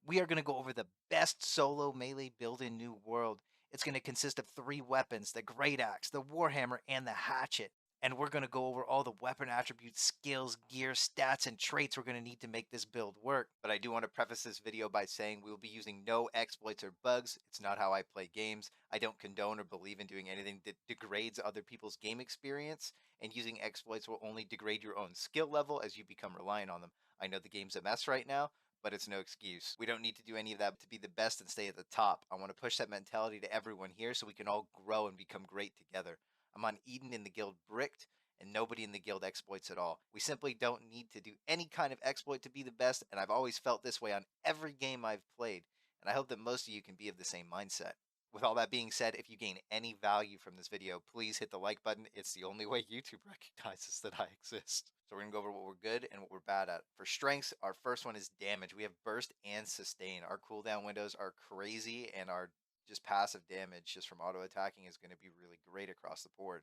We are going to go over the best solo melee build in New World. It's going to consist of 3 weapons, the GREATAXE, the WARHAMMER, and the HATCHET. And we're going to go over all the weapon attributes, skills, gear, stats, and traits we're going to need to make this build work. But I do want to preface this video by saying we will be using no exploits or bugs. It's not how I play games. I don't condone or believe in doing anything that degrades other people's game experience, and using exploits will only degrade your own skill level as you become reliant on them. I know the game's a mess right now, but it's no excuse. We don't need to do any of that to be the best and stay at the top. I want to push that mentality to everyone here so we can all grow and become great together. I'm on Eden in the guild Bricked, and nobody in the guild exploits at all. We simply don't need to do any kind of exploit to be the best, and I've always felt this way on every game I've played, and I hope that most of you can be of the same mindset. With all that being said, if you gain any value from this video, please hit the like button. It's the only way YouTube recognizes that I exist. So we're going to go over what we're good and what we're bad at. For strengths, our first one is damage. We have burst and sustain. Our cooldown windows are crazy, and our just passive damage just from auto attacking is going to be really great across the board.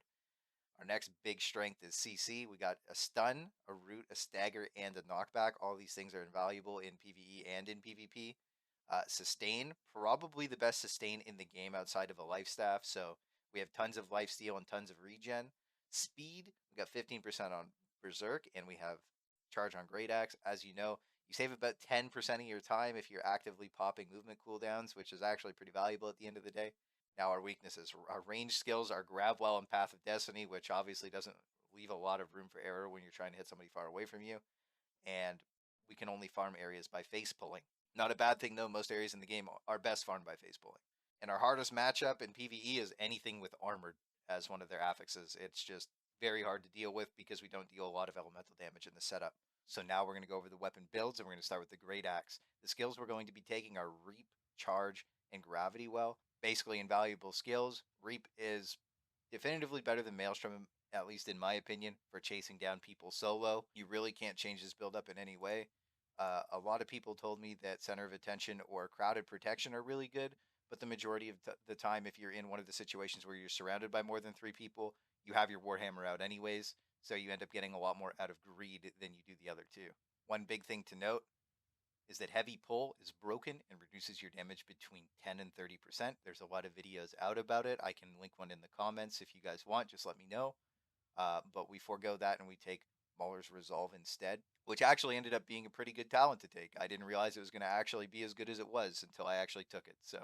Our next big strength is CC. We got a stun, a root, a stagger, and a knockback. All these things are invaluable in PvE and in PvP. Sustain, probably the best sustain in the game outside of a life staff. So we have tons of life steal and tons of regen. Speed, we got 15% on Berserk, and we have charge on GREATAXE. As you know, you save about 10% of your time if you're actively popping movement cooldowns, which is actually pretty valuable at the end of the day. Now our weaknesses, our range skills are Grab Well and Path of Destiny, which obviously doesn't leave a lot of room for error when you're trying to hit somebody far away from you. And we can only farm areas by face pulling. Not a bad thing though, most areas in the game are best farmed by face pulling. And our hardest matchup in PvE is anything with armored as one of their affixes. It's just very hard to deal with because we don't deal a lot of elemental damage in the setup. So now we're going to go over the weapon builds, and we're going to start with the GREATAXE. The skills we're going to be taking are Reap, Charge, and Gravity Well. Basically invaluable skills. Reap is definitively better than Maelstrom, at least in my opinion, for chasing down people solo. You really can't change this build up in any way. A lot of people told me that Center of Attention or Crowded Protection are really good, but the majority of the time, if you're in one of the situations where you're surrounded by more than 3 people, you have your Warhammer out anyways, so you end up getting a lot more out of greed than you do the other two. One big thing to note is that heavy pull is broken and reduces your damage between 10 and 30%. There's a lot of videos out about it. I can link one in the comments if you guys want, just let me know. But we forego that and we take Mauler's Resolve instead, which actually ended up being a pretty good talent to take. I didn't realize it was going to actually be as good as it was until I actually took it. So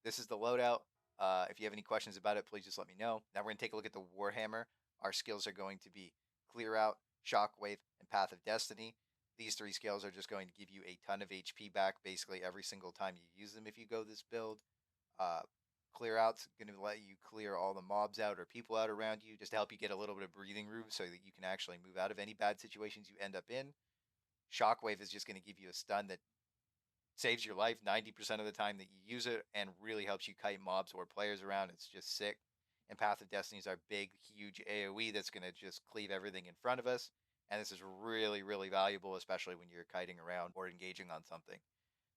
this is the loadout. If you have any questions about it, please just let me know. Now we're going to take a look at the Warhammer. Our skills are going to be Clear Out, Shockwave, and Path of Destiny. These 3 skills are just going to give you a ton of HP back basically every single time you use them if you go this build. Clear Out's going to let you clear all the mobs out or people out around you just to help you get a little bit of breathing room so that you can actually move out of any bad situations you end up in. Shockwave is just going to give you a stun that saves your life 90% of the time that you use it and really helps you kite mobs or players around. It's just sick. And Path of Destiny is our big, huge AoE that's going to just cleave everything in front of us. And this is really, really valuable, especially when you're kiting around or engaging on something.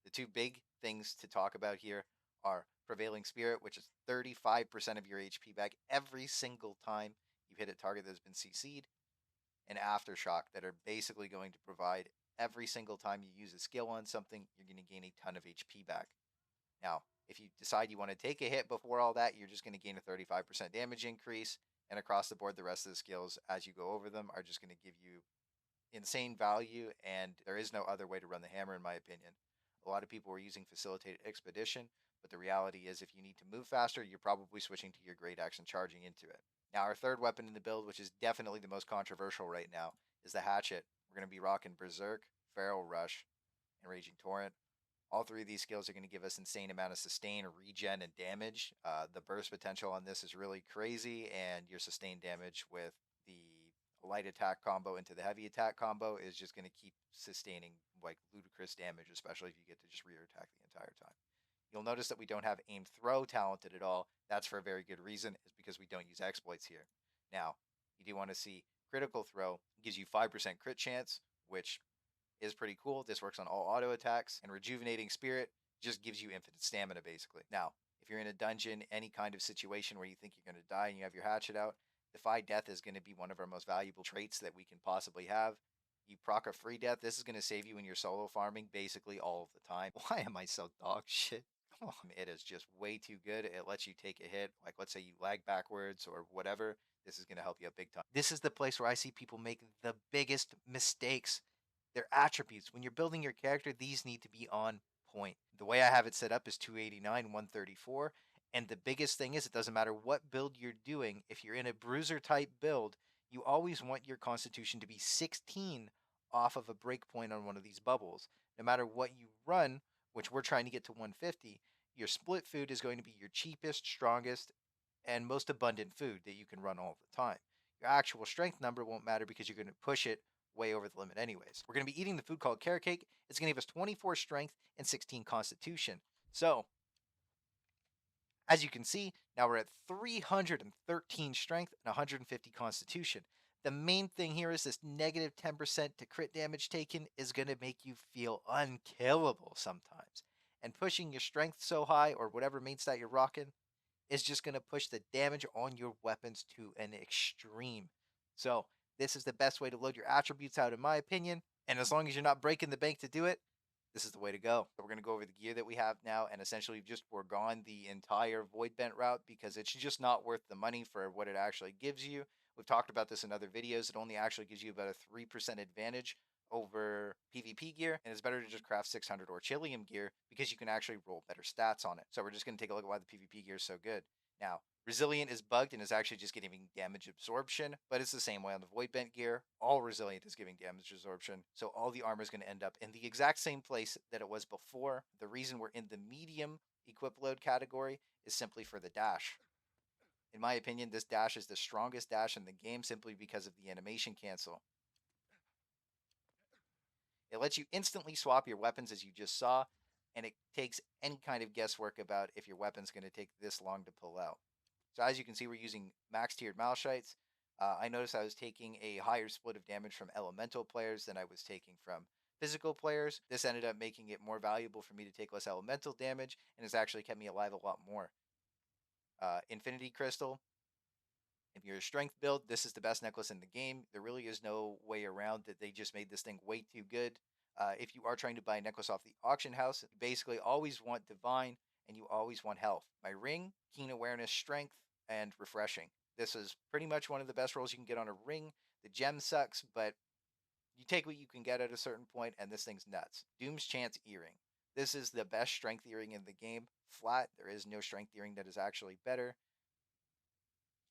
The 2 big things to talk about here are Prevailing Spirit, which is 35% of your HP back every single time you hit a target that's been CC'd, and Aftershock, that are basically going to provide every single time you use a skill on something, you're going to gain a ton of HP back. Now, if you decide you want to take a hit before all that, you're just going to gain a 35% damage increase, and across the board, the rest of the skills, as you go over them, are just going to give you insane value, and there is no other way to run the hammer, in my opinion. A lot of people were using Facilitated Expedition, but the reality is if you need to move faster, you're probably switching to your GREATAXE and charging into it. Now, our third weapon in the build, which is definitely the most controversial right now, is the Hatchet. We're going to be rocking Berserk, Feral Rush, and Raging Torrent. All 3 of these skills are going to give us insane amount of sustain, regen, and damage. The burst potential on this is really crazy, and your sustain damage with the light attack combo into the heavy attack combo is just going to keep sustaining like ludicrous damage, especially if you get to just rear attack the entire time. You'll notice that we don't have aim throw talented at all. That's for a very good reason, is because we don't use exploits here. Now, you do want to see critical throw. It gives you 5% crit chance, which is pretty cool. This works on all auto attacks, and Rejuvenating Spirit just gives you infinite stamina basically. Now, if you're in a dungeon, any kind of situation where you think you're going to die and you have your hatchet out, Defy Death is going to be one of our most valuable traits that we can possibly have. You proc a free death. This is going to save you in your solo farming basically all of the time. Why am I so dog shit? Oh, it is just way too good. It lets you take a hit. Like, let's say you lag backwards or whatever. This is going to help you out big time. This is the place where I see people make the biggest mistakes. Their attributes. When you're building your character, these need to be on point. The way I have it set up is 289, 134. And the biggest thing is, it doesn't matter what build you're doing. If you're in a bruiser type build, you always want your constitution to be 16 off of a breakpoint on one of these bubbles. No matter what you run, which we're trying to get to 150, your split food is going to be your cheapest, strongest, and most abundant food that you can run all the time. Your actual strength number won't matter because you're going to push it way over the limit anyways. We're going to be eating the food called carrot cake. It's going to give us 24 strength and 16 constitution. So, as you can see, now we're at 313 strength and 150 constitution. The main thing here is this negative 10% to crit damage taken is going to make you feel unkillable sometimes. And pushing your strength so high, or whatever main stat you're rocking, is just going to push the damage on your weapons to an extreme. So this is the best way to load your attributes out, in my opinion. And as long as you're not breaking the bank to do it, this is the way to go. So we're going to go over the gear that we have now, and essentially we've just foregone the entire Void Bent route because it's just not worth the money for what it actually gives you. We've talked about this in other videos. It only actually gives you about a 3% advantage over PvP gear, and it's better to just craft 600 Orchilium gear because you can actually roll better stats on it. So we're just going to take a look at why the PvP gear is so good. Now, Resilient is bugged and is actually just giving damage absorption, but it's the same way on the Void Bent gear. All Resilient is giving damage absorption, so all the armor is going to end up in the exact same place that it was before. The reason we're in the medium equip load category is simply for the dash. In my opinion, this dash is the strongest dash in the game simply because of the animation cancel. It lets you instantly swap your weapons, as you just saw, and it takes any kind of guesswork about if your weapon's going to take this long to pull out. So as you can see, we're using max tiered Malshites. I noticed I was taking a higher split of damage from elemental players than I was taking from physical players. This ended up making it more valuable for me to take less elemental damage, and it's actually kept me alive a lot more. Infinity Crystal. If you're a strength build, this is the best necklace in the game. There really is no way around that. They just made this thing way too good. If you are trying to buy a necklace off the auction house, you basically always want divine and you always want health. My ring, keen awareness, strength, and refreshing. This is pretty much one of the best rolls you can get on a ring. The gem sucks, but you take what you can get at a certain point, and this thing's nuts. Doom's Chance Earring. This is the best strength earring in the game. Flat, there is no strength earring that is actually better.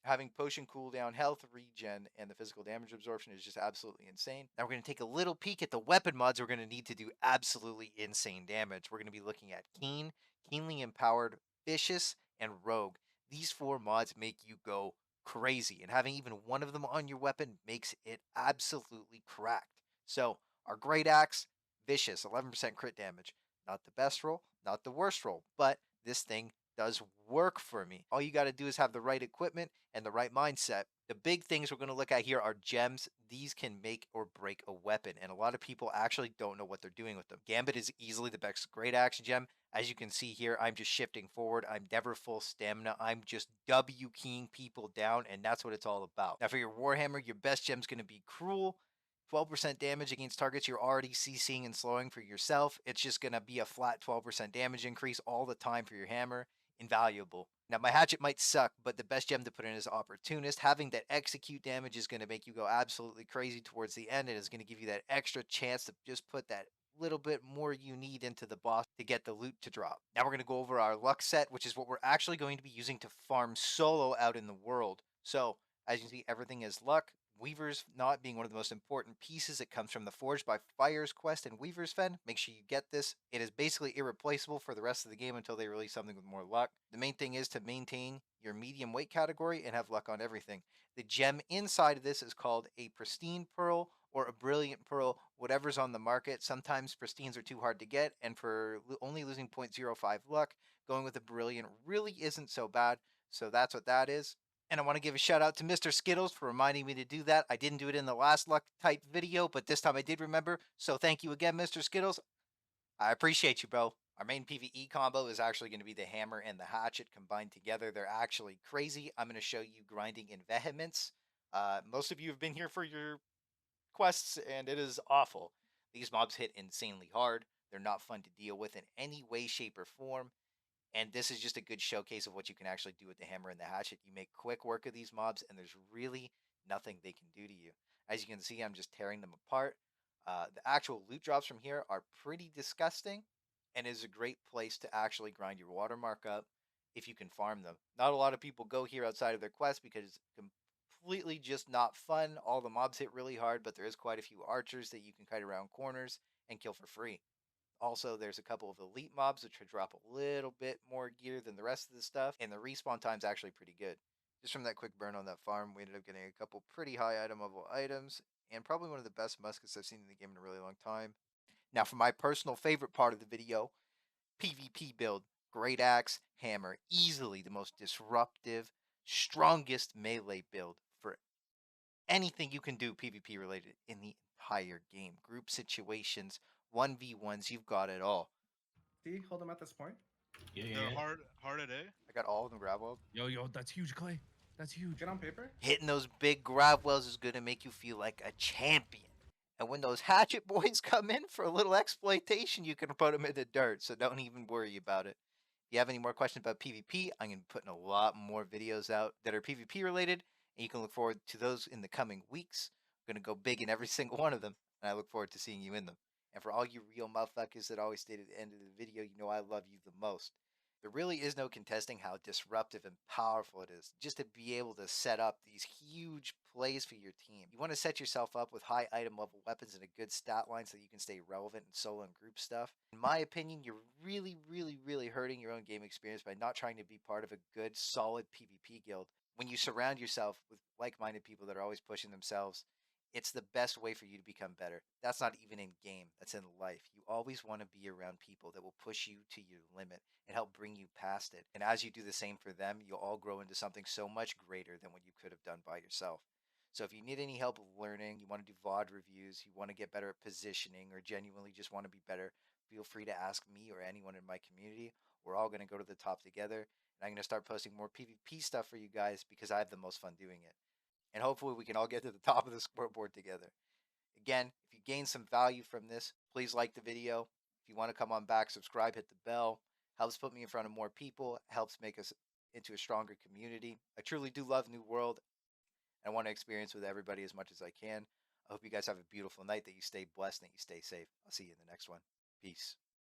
Having potion cooldown, health regen, and the physical damage absorption is just absolutely insane. Now we're going to take a little peek at the weapon mods we're going to need to do absolutely insane damage. We're going to be looking at Keen, Keenly Empowered, Vicious, and Rogue. These 4 mods make you go crazy, and having even one of them on your weapon makes it absolutely cracked. So our Great Axe, Vicious, 11% crit damage. Not the best roll, not the worst roll, but this thing does work for me. All you got to do is have the right equipment and the right mindset. The big things we're going to look at here are gems. These can make or break a weapon, and a lot of people actually don't know what they're doing with them. Gambit is easily the best Great Axe gem. As you can see here, I'm just shifting forward. I'm never full stamina. I'm just W keying people down, and that's what it's all about. Now for your Warhammer, your best gem is going to be Cruel. 12% damage against targets you're already CCing and slowing for yourself. It's just going to be a flat 12% damage increase all the time for your hammer. Invaluable. Now, my hatchet might suck, but the best gem to put in is Opportunist. Having that execute damage is going to make you go absolutely crazy towards the end. It is going to give you that extra chance to just put that little bit more you need into the boss to get the loot to drop. Now we're going to go over our luck set, which is what we're actually going to be using to farm solo out in the world. So, as you can see, everything is luck. Weaver's Knot being one of the most important pieces. It comes from the Forged by Fire's quest in Weaver's Fen. Make sure you get this. It is basically irreplaceable for the rest of the game until they release something with more luck. The main thing is to maintain your medium weight category and have luck on everything. The gem inside of this is called a Pristine Pearl or a Brilliant Pearl, whatever's on the market. Sometimes Pristines are too hard to get, and for only losing 0.05 luck, going with a Brilliant really isn't so bad. So that's what that is. And I want to give a shout out to Mr. Skittles for reminding me to do that. I didn't do it in the last luck type video, but this time I did remember. So thank you again, Mr. Skittles. I appreciate you, bro. Our main PvE combo is actually going to be the hammer and the hatchet combined together. They're actually crazy. I'm going to show you grinding in vehemence. Most of you have been here for your quests, and it is awful. These mobs hit insanely hard. They're not fun to deal with in any way, shape, or form. And this is just a good showcase of what you can actually do with the hammer and the hatchet. You make quick work of these mobs, and there's really nothing they can do to you. As you can see, I'm just tearing them apart. The actual loot drops from here are pretty disgusting, and is a great place to actually grind your watermark up if you can farm them. Not a lot of people go here outside of their quest because it's completely just not fun. All the mobs hit really hard, but there is quite a few archers that you can kite around corners and kill for free. Also, there's a couple of elite mobs which would drop a little bit more gear than the rest of the stuff, and the respawn time's actually pretty good. Just from that quick burn on that farm, we ended up getting a couple pretty high item level items, and probably one of the best muskets I've seen in the game in a really long time. Now, for my personal favorite part of the video, PvP build. Great Axe, Hammer, easily the most disruptive, strongest melee build for anything you can do PvP related in the entire game. Group situations, 1v1s, you've got it all. See, hold them at this point. The hard at A. I got all of them grab wells. Yo, that's huge, Clay. That's huge. Get on paper. Hitting those big grab wells is going to make you feel like a champion. And when those hatchet boys come in for a little exploitation, you can put them in the dirt. So don't even worry about it. If you have any more questions about PvP, I'm going to be putting a lot more videos out that are PvP related. And you can look forward to those in the coming weeks. I'm going to go big in every single one of them. And I look forward to seeing you in them. And for all you real motherfuckers that always stay to the end of the video, you know I love you the most. There really is no contesting how disruptive and powerful it is just to be able to set up these huge plays for your team. You want to set yourself up with high item level weapons and a good stat line so that you can stay relevant in solo and group stuff. In my opinion, you're really hurting your own game experience by not trying to be part of a good, solid PvP guild. When you surround yourself with like-minded people that are always pushing themselves, it's the best way for you to become better. That's not even in game, that's in life. You always want to be around people that will push you to your limit and help bring you past it. And as you do the same for them, you'll all grow into something so much greater than what you could have done by yourself. So if you need any help with learning, you want to do VOD reviews, you want to get better at positioning, or genuinely just want to be better, feel free to ask me or anyone in my community. We're all going to go to the top together. And I'm going to start posting more PvP stuff for you guys because I have the most fun doing it. And hopefully we can all get to the top of the scoreboard together. Again, if you gain some value from this, please like the video. If you want to come on back, subscribe, hit the bell. Helps put me in front of more people, helps make us into a stronger community. I truly do love New World. I want to experience with everybody as much as I can. I hope you guys have a beautiful night, that you stay blessed, and that you stay safe. I'll see you in the next one. Peace.